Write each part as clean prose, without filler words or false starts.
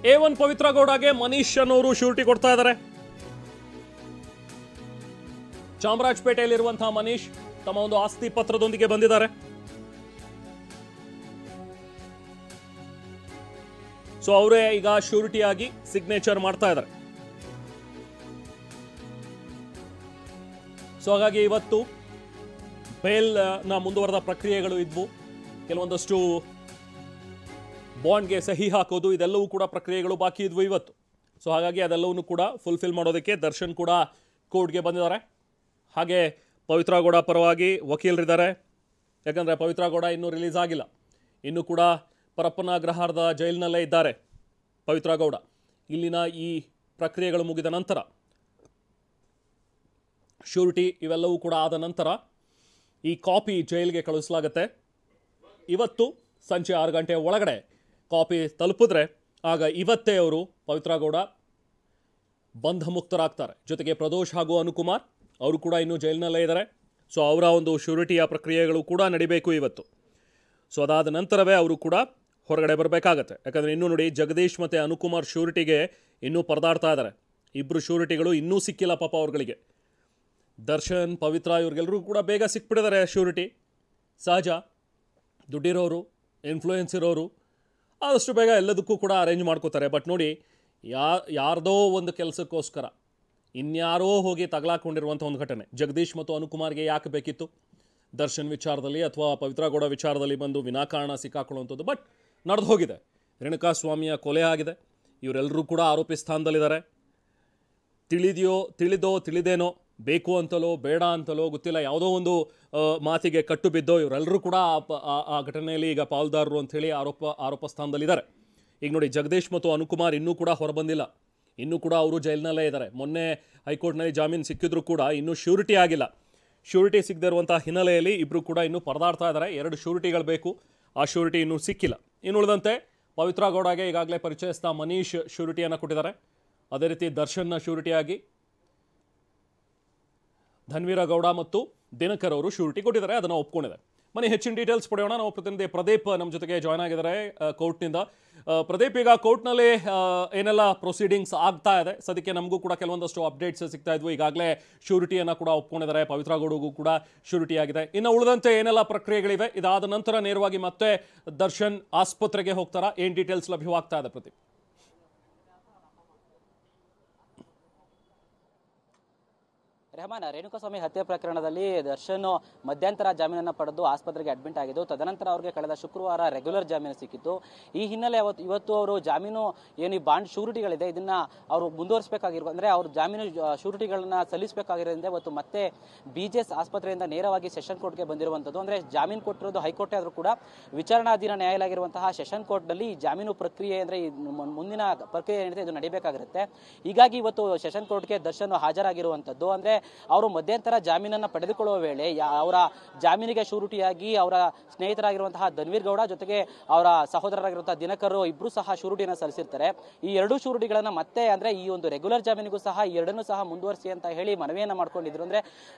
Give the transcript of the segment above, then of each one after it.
A1 ಪವಿತ್ರ ಗೌಡಗೆ ಮನೀಶ್ ಅನ್ನೋರು surety ಕೊಡ್ತಾ ಇದ್ದಾರೆ. ಚಾಮರಾಜಪೇಟೆಯಲ್ಲಿರುವಂತಹ ಮನೀಶ್ ತಮ್ಮ ಒಂದು ಆಸ್ತಿ ಪತ್ರದೊಂದಿಗೆ ಬಂದಿದ್ದಾರೆ. ಸೊ ಅವರೇ ಈಗ ಶ್ಯೂರಿಟಿ ಆಗಿ ಸಿಗ್ನೇಚರ್ ಮಾಡ್ತಾ ಇದ್ದಾರೆ. ಸೊ ಹಾಗಾಗಿ ಇವತ್ತು ಬೇಲ್ ನ ಮುಂದುವರೆದ ಪ್ರಕ್ರಿಯೆಗಳು ಇದ್ವು. ಕೆಲವೊಂದಷ್ಟು ಬಾಂಡ್ಗೆ ಸಹಿ ಹಾಕೋದು ಇದೆಲ್ಲವೂ ಕೂಡ ಪ್ರಕ್ರಿಯೆಗಳು ಬಾಕಿ ಇದ್ವು ಇವತ್ತು. ಸೊ ಹಾಗಾಗಿ ಅದೆಲ್ಲವನ್ನೂ ಕೂಡ ಫುಲ್ಫಿಲ್ ಮಾಡೋದಕ್ಕೆ ದರ್ಶನ್ ಕೂಡ ಕೋರ್ಟ್ಗೆ ಬಂದಿದ್ದಾರೆ. ಹಾಗೆ ಪವಿತ್ರ ಗೌಡ ಪರವಾಗಿ ವಕೀಲರಿದ್ದಾರೆ. ಯಾಕಂದರೆ ಪವಿತ್ರ ಗೌಡ ಇನ್ನೂ ರಿಲೀಸ್ ಆಗಿಲ್ಲ, ಇನ್ನೂ ಕೂಡ ಪರಪ್ಪನ ಅಗ್ರಹಾರದ ಜೈಲಿನಲ್ಲೇ ಇದ್ದಾರೆ ಪವಿತ್ರ ಗೌಡ. ಇಲ್ಲಿನ ಈ ಪ್ರಕ್ರಿಯೆಗಳು ಮುಗಿದ ನಂತರ, ಶ್ಯೂರಿಟಿ ಇವೆಲ್ಲವೂ ಕೂಡ ಆದ ನಂತರ ಈ ಕಾಪಿ ಜೈಲಿಗೆ ಕಳುಹಿಸಲಾಗುತ್ತೆ. ಇವತ್ತು ಸಂಜೆ 6 ಗಂಟೆ ಒಳಗಡೆ ಕಾಪಿ ತಲುಪಿದ್ರೆ ಆಗ ಇವತ್ತೇ ಅವರು ಪವಿತ್ರ ಗೌಡ ಬಂಧ ಮುಕ್ತರಾಗ್ತಾರೆ. ಜೊತೆಗೆ ಪ್ರದೋಷ್ ಹಾಗೂ ಅನುಕುಮಾರ್ ಅವರು ಕೂಡ ಇನ್ನೂ ಜೈಲಿನಲ್ಲೇ ಇದ್ದಾರೆ. ಸೊ ಅವರ ಒಂದು ಶ್ಯೂರಿಟಿಯ ಪ್ರಕ್ರಿಯೆಗಳು ಕೂಡ ನಡಿಬೇಕು ಇವತ್ತು. ಸೊ ಅದಾದ ನಂತರವೇ ಅವರು ಕೂಡ ಹೊರಗಡೆ ಬರಬೇಕಾಗತ್ತೆ. ಯಾಕಂದರೆ ಇನ್ನೂ ನೋಡಿ, ಜಗದೀಶ್ ಮತ್ತು ಅನುಕುಮಾರ್ ಶ್ಯೂರಿಟಿಗೆ ಇನ್ನೂ ಪರದಾಡ್ತಾ ಇದ್ದಾರೆ. ಇಬ್ಬರು ಶ್ಯೂರಿಟಿಗಳು ಇನ್ನೂ ಸಿಕ್ಕಿಲ್ಲ ಪಾಪ ಅವ್ರುಗಳಿಗೆ. ದರ್ಶನ್, ಪವಿತ್ರ ಇವ್ರಿಗೆಲ್ಲರೂ ಕೂಡ ಬೇಗ ಸಿಕ್ಬಿಟ್ಟಿದ್ದಾರೆ ಶ್ಯೂರಿಟಿ. ಸಹಜ, ದುಡ್ಡಿರೋರು, ಇನ್ಫ್ಲೂಯೆನ್ಸ್ ಇರೋರು ಆದಷ್ಟು ಬೇಗ ಎಲ್ಲದಕ್ಕೂ ಕೂಡ ಅರೇಂಜ್ ಮಾಡ್ಕೋತಾರೆ. ಬಟ್ ನೋಡಿ, ಯಾರ್ದೋ ಒಂದು ಕೆಲಸಕ್ಕೋಸ್ಕರ ಇನ್ಯಾರೋ ಹೋಗಿ ತಗಲಾಕೊಂಡಿರುವಂಥ ಒಂದು ಘಟನೆ ಜಗದೀಶ್ ಮತ್ತು ಅನುಕುಮಾರ್ಗೆ ಯಾಕೆ ಬೇಕಿತ್ತು? ದರ್ಶನ್ ವಿಚಾರದಲ್ಲಿ ಅಥವಾ ಪವಿತ್ರ ಗೌಡ ವಿಚಾರದಲ್ಲಿ ಬಂದು ವಿನಾಕಾರಣ ಸಿಕ್ಕಾಕೊಳ್ಳುವಂಥದ್ದು. ಬಟ್ ನಡೆದು ಹೋಗಿದೆ. ರೇಣುಕಾಸ್ವಾಮಿಯ ಕೊಲೆ ಆಗಿದೆ. ಇವರೆಲ್ಲರೂ ಕೂಡ ಆರೋಪಿ ಸ್ಥಾನದಲ್ಲಿದ್ದಾರೆ. ತಿಳಿದೋ ತಿಳಿದೇನೋ, ಬೇಕು ಅಂತಲೋ ಬೇಡ ಅಂತಲೋ ಗೊತ್ತಿಲ್ಲ, ಯಾವುದೋ ಒಂದು ಮಾತಿಗೆ ಕಟ್ಟು ಬಿದ್ದೋ ಇವರೆಲ್ಲರೂ ಕೂಡ ಆ ಘಟನೆಯಲ್ಲಿ ಈಗ ಪಾಲ್ದಾರರು ಅಂಥೇಳಿ ಆರೋಪ ಸ್ಥಾನದಲ್ಲಿದ್ದಾರೆ. ಈಗ ನೋಡಿ, ಜಗದೀಶ್ ಮತ್ತು ಅನುಕುಮಾರ್ ಇನ್ನೂ ಕೂಡ ಹೊರಬಂದಿಲ್ಲ. ಇನ್ನೂ ಕೂಡ ಅವರು ಜೈಲಿನಲ್ಲೇ ಇದ್ದಾರೆ. ಮೊನ್ನೆ ಹೈಕೋರ್ಟ್ನಲ್ಲಿ ಜಾಮೀನು ಸಿಕ್ಕಿದ್ರು ಕೂಡ ಇನ್ನೂ ಶ್ಯೂರಿಟಿ ಆಗಿಲ್ಲ. ಶ್ಯೂರಿಟಿ ಸಿಗದೇ ಇರುವಂಥ ಹಿನ್ನೆಲೆಯಲ್ಲಿ ಇಬ್ಬರು ಕೂಡ ಇನ್ನೂ ಪರದಾಡ್ತಾ ಇದ್ದಾರೆ. 2 ಶ್ಯೂರಿಟಿಗಳು ಬೇಕು, ಆ ಶ್ಯೂರಿಟಿ ಇನ್ನೂ ಸಿಕ್ಕಿಲ್ಲ. ಇನ್ನು ಉಳಿದಂತೆ ಪವಿತ್ರ ಗೌಡಗೆ ಈಗಾಗಲೇ ಪರಿಚಯಿಸಿದ ಮನೀಶ್ ಶ್ಯೂರಿಟಿಯನ್ನು ಕೊಟ್ಟಿದ್ದಾರೆ. ಅದೇ ರೀತಿ ದರ್ಶನ್ನ ಶ್ಯೂರಿಟಿಯಾಗಿ ಧನ್ವೀರ ಗೌಡ ಮತ್ತು ದಿನಕರ್ ಅವರು ಶ್ಯೂರಿಟಿ ಕೊಟ್ಟಿದ್ದಾರೆ. ಅದನ್ನು ಒಪ್ಕೊಂಡಿದೆ. ಮನೆ ಹೆಚ್ಚಿನ ಡೀಟೇಲ್ಸ್ ಪಡೆಯೋಣ. ನಾವು ಪ್ರತಿನಿಧಿ ಪ್ರದೀಪ್ ನಮ್ಮ ಜೊತೆಗೆ ಜಾಯ್ನ್ ಆಗಿದ್ದಾರೆ ಕೋರ್ಟ್ನಿಂದ. ಪ್ರದೀಪ್, ಈಗ ಕೋರ್ಟ್ನಲ್ಲಿ ಏನೆಲ್ಲ ಪ್ರೊಸೀಡಿಂಗ್ಸ್ ಆಗ್ತಾ ಇದೆ? ಸದ್ಯಕ್ಕೆ ನಮಗೂ ಕೂಡ ಕೆಲವೊಂದಷ್ಟು ಅಪ್ಡೇಟ್ಸ್ ಸಿಗ್ತಾ ಇದ್ವು. ಈಗಾಗಲೇ ಶ್ಯೂರಿಟಿಯನ್ನು ಕೂಡ ಒಪ್ಕೊಂಡಿದ್ದಾರೆ. ಪವಿತ್ರ ಗೌಡಗೂ ಕೂಡ ಶ್ಯೂರಿಟಿ ಆಗಿದೆ. ಇನ್ನು ಉಳಿದಂತೆ ಏನೆಲ್ಲ ಪ್ರಕ್ರಿಯೆಗಳಿವೆ? ಇದಾದ ನಂತರ ನೇರವಾಗಿ ಮತ್ತೆ ದರ್ಶನ್ ಆಸ್ಪತ್ರೆಗೆ ಹೋಗ್ತಾರಾ? ಏನು ಡೀಟೇಲ್ಸ್ ಲಭ್ಯವಾಗ್ತಾ ಇದೆ ಪ್ರದೀಪ್? ರೆಹಮಾನ್, ರೇಣುಕಾಸ್ವಾಮಿ ಹತ್ಯೆ ಪ್ರಕರಣದಲ್ಲಿ ದರ್ಶನ್ ಮಧ್ಯಂತರ ಜಾಮೀನನ್ನು ಪಡೆದು ಆಸ್ಪತ್ರೆಗೆ ಅಡ್ಮಿಟ್ ಆಗಿದ್ದು, ತದನಂತರ ಅವರಿಗೆ ಕಳೆದ ಶುಕ್ರವಾರ ರೆಗ್ಯುಲರ್ ಜಾಮೀನು ಸಿಕ್ಕಿತ್ತು. ಈ ಹಿನ್ನೆಲೆ ಇವತ್ತು ಅವರು ಜಾಮೀನು ಏನು ಈ ಬಾಂಡ್ ಶ್ಯೂರಿಟಿಗಳಿದೆ ಇದನ್ನ ಅವರು ಮುಂದುವರಿಸಬೇಕಾಗಿರುವ, ಅಂದರೆ ಅವರು ಜಾಮೀನು ಶ್ಯೂರಿಟಿಗಳನ್ನ ಸಲ್ಲಿಸಬೇಕಾಗಿರೋದ್ರಿಂದ ಇವತ್ತು ಮತ್ತೆ BJS ಆಸ್ಪತ್ರೆಯಿಂದ ನೇರವಾಗಿ ಸೆಷನ್ ಕೋರ್ಟ್ಗೆ ಬಂದಿರುವಂಥದ್ದು. ಅಂದರೆ ಜಾಮೀನು ಕೊಟ್ಟಿರೋದು ಹೈಕೋರ್ಟ್ ಆದರೂ ಕೂಡ ವಿಚಾರಣಾಧೀನ ನ್ಯಾಯಾಲಯ ಆಗಿರುವಂತಹ ಸೆಷನ್ ಕೋರ್ಟ್ನಲ್ಲಿ ಈ ಜಾಮೀನು ಪ್ರಕ್ರಿಯೆ, ಅಂದರೆ ಈ ಮುಂದಿನ ಪ್ರಕ್ರಿಯೆ ಏನಿದೆ ಇದು ನಡೀಬೇಕಾಗಿರುತ್ತೆ. ಹೀಗಾಗಿ ಇವತ್ತು ಸೆಷನ್ ಕೋರ್ಟ್ಗೆ ದರ್ಶನ್ ಹಾಜರಾಗಿರುವಂಥದ್ದು. ಅಂದರೆ ಅವರು ಮಧ್ಯಂತರ ಜಾಮೀನನ್ನು ಪಡೆದುಕೊಳ್ಳುವ ವೇಳೆ ಅವರ ಜಾಮೀನಿಗೆ ಶ್ಯೂರಿಟಿಯಾಗಿ ಅವರ ಸ್ನೇಹಿತರಾಗಿರುವಂತಹ ಧನ್ವೀರ್ ಗೌಡ ಜೊತೆಗೆ ಅವರ ಸಹೋದರರಾಗಿರುವಂತಹ ದಿನಕರ್ ಇಬ್ಬರು ಸಹ ಶ್ಯೂರಿಟಿಯನ್ನು ಸಲ್ಲಿಸಿರ್ತಾರೆ. ಈ 2 ಶ್ಯೂರಿಟಿಗಳನ್ನ ಮತ್ತೆ, ಅಂದ್ರೆ ಈ ಒಂದು ರೆಗ್ಯುಲರ್ ಜಾಮೀನಿಗೂ ಸಹ ಈ 2 ಸಹ ಮುಂದುವರಿಸಿ ಅಂತ ಹೇಳಿ ಮನವಿಯನ್ನ ಮಾಡ್ಕೊಂಡಿದ್ರು. ಅಂದ್ರೆ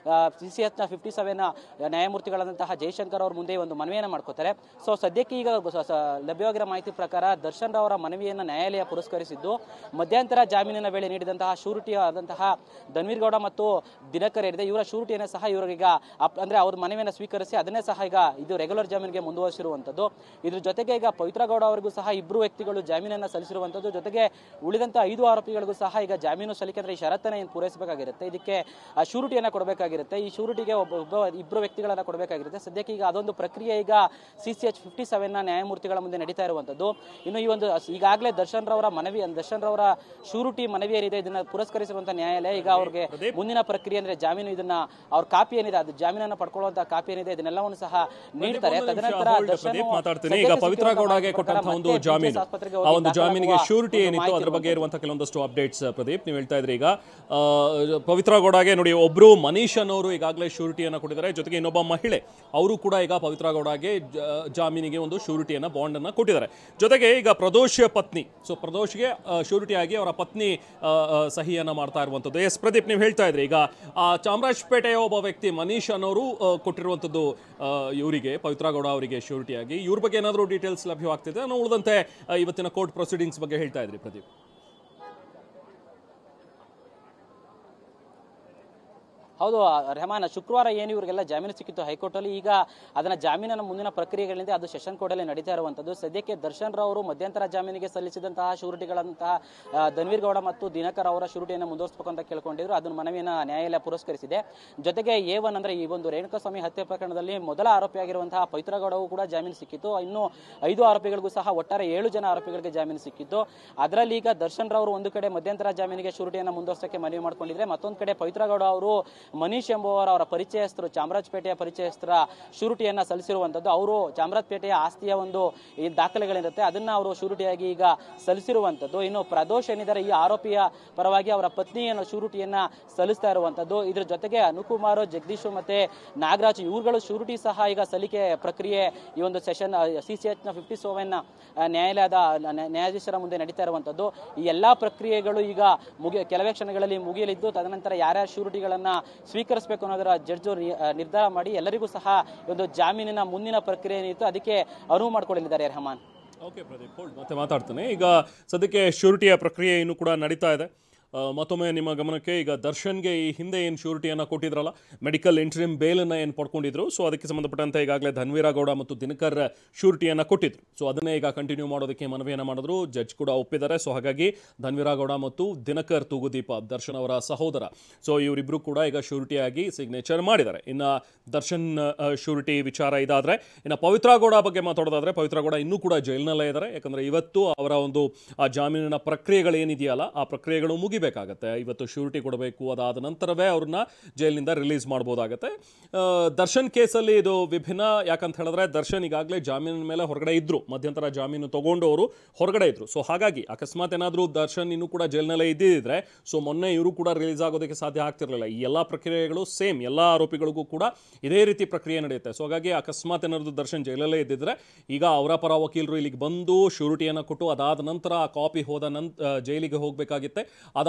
CCH 57 ನ್ಯಾಯಮೂರ್ತಿಗಳಾದಂತಹ ಜಯಶಂಕರ್ ಅವ್ರ ಮುಂದೆ ಒಂದು ಮನವಿಯನ್ನ ಮಾಡ್ಕೋತಾರೆ. ಸೊ ಸದ್ಯಕ್ಕೆ ಈಗ ಲಭ್ಯವಾಗಿರೋ ಮಾಹಿತಿ ಪ್ರಕಾರ ದರ್ಶನ್ ಅವರ ಮನವಿಯನ್ನ ನ್ಯಾಯಾಲಯ ಪುರಸ್ಕರಿಸಿದ್ದು, ಮಧ್ಯಂತರ ಜಾಮೀನಿನ ವೇಳೆ ನೀಡಿದಂತಹ ಶ್ಯೂರಿಟಿ ಆದಂತಹ ಧನ್ವೀರ್ ಗೌಡ ಮತ್ತು ದಿನಕರ್ ಏನಿದೆ ಇವರ ಶ್ಯೂರಿಟಿಯನ್ನು ಸಹ ಇವರಿಗೆ ಅಂದ್ರೆ ಅವ್ರ ಮನವಿಯನ್ನು ಸ್ವೀಕರಿಸಿ ಅದನ್ನೇ ಸಹ ಈಗ ಇದು ರೆಗ್ಯುಲರ್ ಜಾಮೀನಿಗೆ ಮುಂದುವರಿಸಿರುವಂತದ್ದು. ಇದ್ರ ಜೊತೆಗೆ ಈಗ ಪವಿತ್ರ ಗೌಡ ಅವರಿಗೂ ಸಹ ಇಬ್ಬರು ವ್ಯಕ್ತಿಗಳು ಜಾಮೀನನ್ನು ಸಲ್ಲಿಸಿರುವಂತದ್ದು. ಜೊತೆಗೆ ಉಳಿದಂತ 5 ಆರೋಪಿಗಳಿಗೂ ಸಹ ಈಗ ಜಾಮೀನು ಸಲ್ಲಿಕೆ, ಅಂದ್ರೆ ಈ ಷರತ್ತನ್ನ ಏನು ಪೂರೈಸಬೇಕಾಗಿರುತ್ತೆ, ಇದಕ್ಕೆ ಶ್ಯೂರಿಟಿಯನ್ನ ಕೊಡಬೇಕಾಗಿರುತ್ತೆ. ಈ ಶ್ಯೂರಿಟಿಗೆ ಇಬ್ಬರು ವ್ಯಕ್ತಿಗಳನ್ನ ಕೊಡಬೇಕಾಗಿರುತ್ತೆ. ಸದ್ಯಕ್ಕೆ ಈಗ ಅದೊಂದು ಪ್ರಕ್ರಿಯೆ ಈಗ CCH 57 ನ್ಯಾಯಮೂರ್ತಿಗಳ ಮುಂದೆ ನಡೀತಾ ಇರುವಂತದ್ದು. ಇನ್ನು ಈ ಒಂದು ಈಗಾಗಲೇ ದರ್ಶನ್ ರವರ ಶ್ಯೂರಿಟಿ ಮನವಿ ಏನಿದೆ ಇದನ್ನ ಪುರಸ್ಕರಿಸಿರುವಂತಹ ನ್ಯಾಯಾಲಯ ಈಗ ಅವ್ರಿಗೆ ಮುಂದಿನ ಪ್ರಕ್ರಿಯೆ, ಅಂದ್ರೆ ಜಾಮೀನು, ಇದನ್ನ ಅವ್ರ ಕಾಪಿ ಏನಿದೆ, ಅದು ಜಾಮೀನನ್ನು ಪಡ್ಕೊಳ್ಳುವಂತಹ ಕಾಪಿ ಏನಿದೆ ಇದನ್ನೆಲ್ಲವನ್ನು ಸಹ ನೀಡ್ತಾರೆ. ತದನಂತರ ಮಾತಾಡ್ತೀನಿ. ಈಗ ಪವಿತ್ರ ಗೌಡಗೆ ಕೊಟ್ಟಂತಹ ಒಂದು ಜಾಮೀನು, ಆ ಒಂದು ಜಾಮೀನಿಗೆ ಶ್ಯೂರಿಟಿ ಏನಿತ್ತು ಅದರ ಬಗ್ಗೆ ಇರುವಂತಹ ಕೆಲವೊಂದಷ್ಟು ಅಪ್ಡೇಟ್ಸ್ ಪ್ರದೀಪ್ ನೀವು ಹೇಳ್ತಾ ಇದ್ರಿ. ಈಗ ಪವಿತ್ರ ಗೌಡಗೆ ನೋಡಿ, ಒಬ್ರು ಮನೀಶ್ ಅನ್ನೋರು ಈಗಾಗಲೇ ಶ್ಯೂರಿಟಿಯನ್ನು ಕೊಟ್ಟಿದ್ದಾರೆ. ಜೊತೆಗೆ ಇನ್ನೊಬ್ಬ ಮಹಿಳೆ ಅವರು ಕೂಡ ಈಗ ಪವಿತ್ರ ಗೌಡಗೆ ಜಾಮೀನಿಗೆ ಒಂದು ಶ್ಯೂರಿಟಿಯನ್ನ ಬಾಂಡ್ ಅನ್ನ ಕೊಟ್ಟಿದ್ದಾರೆ. ಜೊತೆಗೆ ಈಗ ಪ್ರದೋಷ್ ಪತ್ನಿ, ಸೊ ಪ್ರದೋಷ್ಗೆ ಶ್ಯೂರಿಟಿ ಆಗಿ ಅವರ ಪತ್ನಿ ಸಹಿಯನ್ನ ಮಾಡ್ತಾ ಇರುವಂತದ್ದು. ಎಸ್ ಪ್ರದೀಪ್, ನೀವು ಹೇಳ್ತಾ ಇದ್ರಿ ಈಗ ಆ ಚಾಮರಾಜಪೇಟೆಯ ಒಬ್ಬ ವ್ಯಕ್ತಿ ಮನೀಶ್ ಅನ್ನೋರು ಕೊಟ್ಟಿರುವಂಥದ್ದು ಇವರಿಗೆ ಪವಿತ್ರ ಗೌಡ ಅವರಿಗೆ ಶ್ಯೂರಿಟಿಯಾಗಿ. ಇವ್ರ ಬಗ್ಗೆ ಏನಾದರೂ ಡೀಟೇಲ್ಸ್ ಲಭ್ಯವಾಗ್ತಿದೆ? ನಾವು ಉಳಿದಂತೆ ಇವತ್ತಿನ ಕೋರ್ಟ್ ಪ್ರೊಸೀಡಿಂಗ್ಸ್ ಬಗ್ಗೆ ಹೇಳ್ತಾ ಇದ್ರಿ ಪ್ರದೀಪ್. ಹೌದು ರೆಹಮಾನ್, ಶುಕ್ರವಾರ ಏನು ಇವರಿಗೆಲ್ಲ ಜಾಮೀನು ಸಿಕ್ಕಿತ್ತು ಹೈಕೋರ್ಟಲ್ಲಿ, ಈಗ ಅದನ್ನ ಜಾಮೀನಿನ ಮುಂದಿನ ಪ್ರಕ್ರಿಯೆಗಳಿಂದ ಅದು ಸೆಷನ್ ಕೋರ್ಟಲ್ಲಿ ನಡೀತಾ ಇರುವಂಥದ್ದು. ಸದ್ಯಕ್ಕೆ ದರ್ಶನ್ ರಾವ್ ಅವರು ಮಧ್ಯಂತರ ಜಾಮೀನಿಗೆ ಸಲ್ಲಿಸಿದಂತಹ ಶೂರಿಟಿಗಳಂತಹ ಧನ್ವೀರ್ ಗೌಡ ಮತ್ತು ದಿನಕರ್ ಅವರ ಶೂರಿಟಿಯನ್ನು ಮುಂದುವರಿಸಬೇಕು ಅಂತ ಕೇಳ್ಕೊಂಡಿದ್ರು. ಅದನ್ನು ಮನವಿಯನ್ನು ನ್ಯಾಯಾಲಯ ಪುರಸ್ಕರಿಸಿದೆ. ಜೊತೆಗೆ A1 ಅಂದ್ರೆ ಈ ಒಂದು ರೇಣುಕಾಸ್ವಾಮಿ ಹತ್ಯೆ ಪ್ರಕರಣದಲ್ಲಿ ಮೊದಲ ಆರೋಪಿಯಾಗಿರುವಂತಹ ಪವಿತ್ರ ಗೌಡಗೂ ಕೂಡ ಜಾಮೀನು ಸಿಕ್ಕಿತ್ತು. ಇನ್ನು 5 ಆರೋಪಿಗಳಿಗೂ ಸಹ ಒಟ್ಟಾರೆ 7 ಜನ ಆರೋಪಿಗಳಿಗೆ ಜಾಮೀನು ಸಿಕ್ಕಿತ್ತು. ಅದರಲ್ಲಿ ಈಗ ದರ್ಶನ್ ರಾವ್ ಅವರು ಒಂದು ಕಡೆ ಮಧ್ಯಂತರ ಜಾಮೀನಿಗೆ ಶೂರಿಟಿಯನ್ನು ಮುಂದುವರಿಸಕ್ಕೆ ಮನವಿ ಮಾಡಿಕೊಂಡಿದ್ರೆ, ಮತ್ತೊಂದು ಕಡೆ ಪವಿತ್ರ ಗೌಡ ಅವರು ಮನೀಶ್ ಎಂಬುವರ ಅವರ ಪರಿಚಯಸ್ಥರು, ಚಾಮರಾಜಪೇಟೆಯ ಪರಿಚಯಸ್ಥರ ಶೂರಿಟಿಯನ್ನ ಸಲ್ಲಿಸಿರುವಂತದ್ದು. ಅವರು ಚಾಮರಾಜಪೇಟೆಯ ಆಸ್ತಿಯ ಒಂದು ಈ ದಾಖಲೆಗಳಿರುತ್ತೆ, ಅದನ್ನ ಅವರು ಶೂರಿಟಿಯಾಗಿ ಈಗ ಸಲ್ಲಿಸಿರುವಂತದ್ದು. ಇನ್ನು ಪ್ರದೋಷ್ ಏನಿದ್ದಾರೆ ಈ ಆರೋಪಿಯ ಪರವಾಗಿ ಅವರ ಪತ್ನಿಯನ್ನು ಶೂರಿಟಿಯನ್ನ ಸಲ್ಲಿಸ್ತಾ ಇರುವಂತದ್ದು. ಇದ್ರ ಜೊತೆಗೆ ಅನುಕುಮಾರ್, ಜಗದೀಶ್ ಮತ್ತೆ ನಾಗರಾಜ್ ಇವುಗಳು ಶೂರಿಟಿ ಸಹ ಈಗ ಸಲ್ಲಿಕೆ ಪ್ರಕ್ರಿಯೆ ಈ ಒಂದು ಸೆಷನ್ CCH 57 ನ್ಯಾಯಾಲಯದ ನ್ಯಾಯಾಧೀಶರ ಮುಂದೆ ನಡೀತಾ ಇರುವಂತದ್ದು. ಈ ಎಲ್ಲಾ ಪ್ರಕ್ರಿಯೆಗಳು ಈಗ ಕೆಲವೇ ಕ್ಷಣಗಳಲ್ಲಿ ಮುಗಿಯಲಿದ್ದು, ತದನಂತರ ಯಾರ್ಯಾರ ಶೂರಿಟಿಗಳನ್ನ ಸ್ವೀಕರಿಸಬೇಕು ಅನ್ನೋದರ ಜಡ್ಜ್ ನಿರ್ಧಾರ ಮಾಡಿ ಎಲ್ಲರಿಗೂ ಸಹ ಒಂದು ಜಾಮೀನಿನ ಮುಂದಿನ ಪ್ರಕ್ರಿಯೆ ಏನಿತ್ತು ಅದಕ್ಕೆ ಅನುವು ಮಾಡಿಕೊಡಲಿದ್ದಾರೆ ರೆಹಮಾನ್. ಓಕೆ ಪ್ರದೀಪ್, ಮತ್ತೆ ಮಾತಾಡ್ತೇನೆ. ಈಗ ಸದ್ಯಕ್ಕೆ ಶ್ಯೂರಿಟಿಯ ಪ್ರಕ್ರಿಯೆ ಇನ್ನೂ ಕೂಡ ನಡೀತಾ ಇದೆ. ಮತ್ತೊಮ್ಮೆ ನಿಮ್ಮ ಗಮನಕ್ಕೆ, ಈಗ ದರ್ಶನ್ಗೆ ಈ ಹಿಂದೆ ಏನು ಶ್ಯೂರಿಟಿಯನ್ನು ಕೊಟ್ಟಿದ್ರಲ್ಲ, ಮೆಡಿಕಲ್ ಇಂಟ್ರಿಮ್ ಬೇಲನ್ನು ಏನು ಪಡ್ಕೊಂಡಿದ್ರು, ಸೊ ಅದಕ್ಕೆ ಸಂಬಂಧಪಟ್ಟಂತೆ ಈಗಾಗಲೇ ಧನ್ವೀರ ಗೌಡ ಮತ್ತು ದಿನಕರ್ ಶ್ಯೂರಿಟಿಯನ್ನು ಕೊಟ್ಟಿದ್ರು. ಸೊ ಅದನ್ನೇ ಈಗ ಕಂಟಿನ್ಯೂ ಮಾಡೋದಕ್ಕೆ ಮನವಿಯನ್ನು ಮಾಡಿದ್ರು. ಜಡ್ಜ್ ಕೂಡ ಒಪ್ಪಿದ್ದಾರೆ. ಸೊ ಹಾಗಾಗಿ ಧನ್ವೀರ ಗೌಡ ಮತ್ತು ದಿನಕರ್ ತೂಗುದೀಪ, ದರ್ಶನ್ ಅವರ ಸಹೋದರ, ಸೊ ಇವರಿಬ್ಬರು ಕೂಡ ಈಗ ಶ್ಯೂರಿಟಿಯಾಗಿ ಸಿಗ್ನೇಚರ್ ಮಾಡಿದ್ದಾರೆ. ಇನ್ನು ದರ್ಶನ್ ಶ್ಯೂರಿಟಿ ವಿಚಾರ ಇದಾದರೆ, ಇನ್ನು ಪವಿತ್ರ ಗೌಡ ಬಗ್ಗೆ ಮಾತಾಡೋದಾದರೆ, ಪವಿತ್ರ ಗೌಡ ಇನ್ನೂ ಕೂಡ ಜೈಲಿನಲ್ಲೇ ಇದ್ದಾರೆ. ಯಾಕಂದರೆ ಇವತ್ತು ಅವರ ಒಂದು ಆ ಜಾಮೀನಿನ ಪ್ರಕ್ರಿಯೆಗಳು ಏನಿದೆಯಲ್ಲ, ಆ ಪ್ರಕ್ರಿಯೆಗಳು ಬೇಕಾಗತ್ತೆ. ಇವತ್ತು ಶ್ಯೂರಿಟಿ ಕೊಡಬೇಕು, ಅದಾದ ನಂತರವೇ ಅವ್ರನ್ನ ಜೈಲಿನಿಂದ ರಿಲೀಸ್ ಮಾಡ್ಬೋದಾಗತ್ತೆ. ದರ್ಶನ್ ಕೇಸಲ್ಲಿ ಇದು ವಿಭಿನ್ನ. ಯಾಕಂತ ಹೇಳಿದ್ರೆ ದರ್ಶನ್ ಈಗಾಗಲೇ ಜಾಮೀನಿನ ಮೇಲೆ ಹೊರಗಡೆ ಇದ್ರು, ಮಧ್ಯಂತರ ಜಾಮೀನು ತಗೊಂಡು ಅವರು ಹೊರಗಡೆ ಇದ್ರು. ಸೊ ಹಾಗಾಗಿ ಅಕಸ್ಮಾತ್ ಏನಾದರೂ ದರ್ಶನ್ ಇನ್ನೂ ಕೂಡ ಜೈಲಿನಲ್ಲೇ ಇದ್ದಿದ್ರೆ, ಸೊ ಮೊನ್ನೆ ಇವರು ಕೂಡ ರಿಲೀಸ್ ಆಗೋದಕ್ಕೆ ಸಾಧ್ಯ ಆಗ್ತಿರಲಿಲ್ಲ. ಈ ಎಲ್ಲ ಪ್ರಕ್ರಿಯೆಗಳು ಸೇಮ್, ಎಲ್ಲ ಆರೋಪಿಗಳಿಗೂ ಕೂಡ ಇದೇ ರೀತಿ ಪ್ರಕ್ರಿಯೆ ನಡೆಯುತ್ತೆ. ಸೊ ಹಾಗಾಗಿ ಅಕಸ್ಮಾತ್ ಏನಾದರೂ ದರ್ಶನ್ ಜೈಲಲ್ಲೇ ಇದ್ದಿದ್ರೆ, ಈಗ ಅವರ ಪರ ವಕೀಲರು ಇಲ್ಲಿಗೆ ಬಂದು ಶ್ಯೂರಿಟಿಯನ್ನು ಕೊಟ್ಟು ಅದಾದ ನಂತರ ಆ ಕಾಪಿ ಹೋದ ಜೈಲಿಗೆ ಹೋಗಬೇಕಾಗಿತ್ತೆ.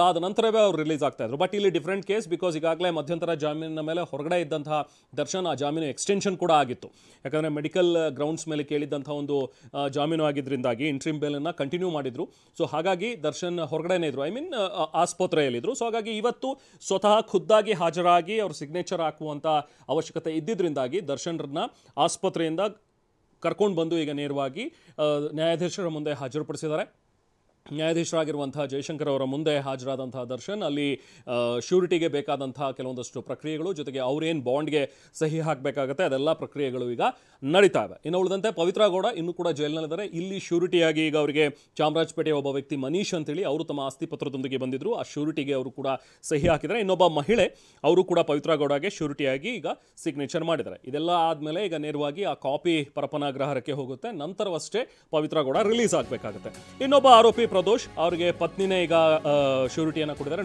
ಅದಾದ ನಂತರವೇ ಅವ್ರು ರಿಲೀಸ್ ಆಗ್ತಾ ಇದ್ರು. ಬಟ್ ಇಲ್ಲಿ ಡಿಫ್ರೆಂಟ್ ಕೇಸ್, ಬಿಕಾಸ್ ಈಗಾಗಲೇ ಮಧ್ಯಂತರ ಜಾಮೀನಿನ ಮೇಲೆ ಹೊರಗಡೆ ಇದ್ದಂತಹ ದರ್ಶನ್, ಆ ಜಾಮೀನು ಎಕ್ಸ್ಟೆನ್ಷನ್ ಕೂಡ ಆಗಿತ್ತು. ಯಾಕಂದರೆ ಮೆಡಿಕಲ್ ಗ್ರೌಂಡ್ಸ್ ಮೇಲೆ ಕೇಳಿದ್ದಂಥ ಒಂದು ಜಾಮೀನು ಆಗಿದ್ದರಿಂದಾಗಿ ಇಂಟ್ರಿಮ್ ಬೇಲನ್ನು ಕಂಟಿನ್ಯೂ ಮಾಡಿದ್ರು. ಸೊ ಹಾಗಾಗಿ ದರ್ಶನ್ ಹೊರಗಡೆನೇ ಇದ್ರು, ಆಸ್ಪತ್ರೆಯಲ್ಲಿದ್ದರು. ಸೊ ಹಾಗಾಗಿ ಇವತ್ತು ಸ್ವತಃ ಖುದ್ದಾಗಿ ಹಾಜರಾಗಿ ಅವ್ರ ಸಿಗ್ನೇಚರ್ ಹಾಕುವಂಥ ಅವಶ್ಯಕತೆ ಇದ್ದಿದ್ದರಿಂದಾಗಿ ದರ್ಶನ್ರನ್ನ ಆಸ್ಪತ್ರೆಯಿಂದ ಕರ್ಕೊಂಡು ಬಂದು ಈಗ ನೇರವಾಗಿ ನ್ಯಾಯಾಧೀಶರ ಮುಂದೆ ಹಾಜರುಪಡಿಸಿದ್ದಾರೆ. ನ್ಯಾಯಾಧೀಶರಾಗಿರುವಂಥ ಜಯಶಂಕರ್ ಅವರ ಮುಂದೆ ಹಾಜರಾದಂತಹ ದರ್ಶನ್ ಅಲ್ಲಿ ಶ್ಯೂರಿಟಿಗೆ ಬೇಕಾದಂತಹ ಕೆಲವೊಂದಷ್ಟು ಪ್ರಕ್ರಿಯೆಗಳು, ಜೊತೆಗೆ ಅವರೇನು ಬಾಂಡ್ಗೆ ಸಹಿ ಹಾಕಬೇಕಾಗತ್ತೆ, ಅದೆಲ್ಲ ಪ್ರಕ್ರಿಯೆಗಳು ಈಗ ನಡೀತಾ ಇವೆ. ಇನ್ನು ಉಳಿದಂತೆ ಪವಿತ್ರ ಗೌಡ ಇನ್ನೂ ಕೂಡ ಜೈಲಿನಲ್ಲಿದ್ದಾರೆ. ಇಲ್ಲಿ ಶ್ಯೂರಿಟಿಯಾಗಿ ಈಗ ಅವರಿಗೆ ಚಾಮರಾಜಪೇಟೆಯ ಒಬ್ಬ ವ್ಯಕ್ತಿ ಮನೀಶ್ ಅಂತೇಳಿ ಅವರು ತಮ್ಮ ಆಸ್ತಿ ಪತ್ರದೊಂದಿಗೆ ಬಂದಿದ್ರು. ಆ ಶ್ಯೂರಿಟಿಗೆ ಅವರು ಕೂಡ ಸಹಿ ಹಾಕಿದ್ದಾರೆ. ಇನ್ನೊಬ್ಬ ಮಹಿಳೆ ಅವರು ಕೂಡ ಪವಿತ್ರ ಗೌಡಗೆ ಶ್ಯೂರಿಟಿಯಾಗಿ ಈಗ ಸಿಗ್ನೇಚರ್ ಮಾಡಿದ್ದಾರೆ. ಇದೆಲ್ಲ ಆದಮೇಲೆ ಈಗ ನೇರವಾಗಿ ಆ ಕಾಪಿ ಪರಪನಾಗ್ರಹಕ್ಕೆ ಹೋಗುತ್ತೆ. ನಂತರವಷ್ಟೇ ಪವಿತ್ರ ಗೌಡ ರಿಲೀಸ್ ಆಗಬೇಕಾಗುತ್ತೆ. ಇನ್ನೊಬ್ಬ ಆರೋಪಿ ಪ್ರದೋಷ್, ಅವರಿಗೆ ಪತ್ನಿನೇ ಈಗ ಶ್ಯೂರಿಟಿಯನ್ನು ಕೊಟ್ಟಿದ್ದಾರೆ.